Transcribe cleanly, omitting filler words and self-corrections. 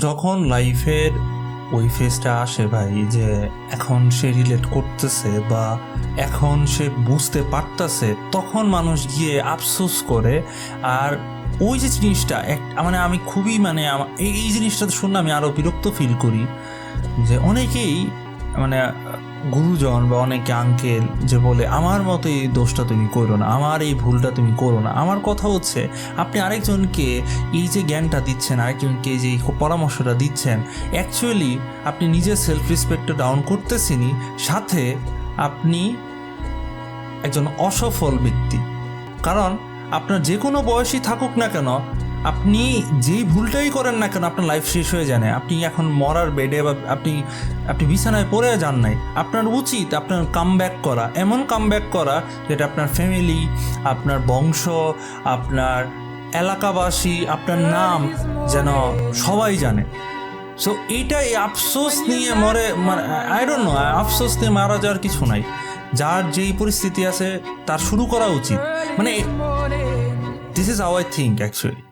যখন লাইফের ওই ফেজটা আসে ভাই, যে এখন সে রিলেট করতেছে বা এখন সে বুঝতে পারতেছে, তখন মানুষ গিয়ে আফসোস করে। আর ওই যে জিনিসটা মানে আমি খুবই এই জিনিসটা শুনে আমি আরও বিরক্ত ফিল করি যে অনেকেই মানে গুরুজন বা অনেকে আঙ্কেল যে বলে আমার মতো এই দোষটা তুমি করো না, আমার এই ভুলটা তুমি করো না। আমার কথা হচ্ছে, আপনি আরেকজনকে এই যে জ্ঞানটা দিচ্ছেন, আরেকজনকে যে পরামর্শটা দিচ্ছেন, অ্যাকচুয়ালি আপনি নিজের সেলফ রেসপেক্টটা ডাউন করতেছেনই, সাথে আপনি একজন অসফল ব্যক্তি। কারণ আপনার যে কোনো বয়সই থাকুক না কেন, আপনি যেই ভুলটাই করেন না কেন, আপনার লাইফ শেষ হয়ে যায় না। আপনি এখন মরার বেডে বা আপনি বিছানায় পড়ে যান নাই, আপনার উচিত আপনার কামব্যাক করা, এমন কামব্যাক করা যেটা আপনার ফ্যামিলি, আপনার বংশ, আপনার এলাকাবাসী, আপনার নাম যেন সবাই জানে। সো এইটাই আফসোস নিয়ে আই ডোন্ট নো, আফসোস নিয়ে মারা যাওয়ার কিছু নাই। যার যেই পরিস্থিতি আছে তার শুরু করা উচিত। This is how I think actually.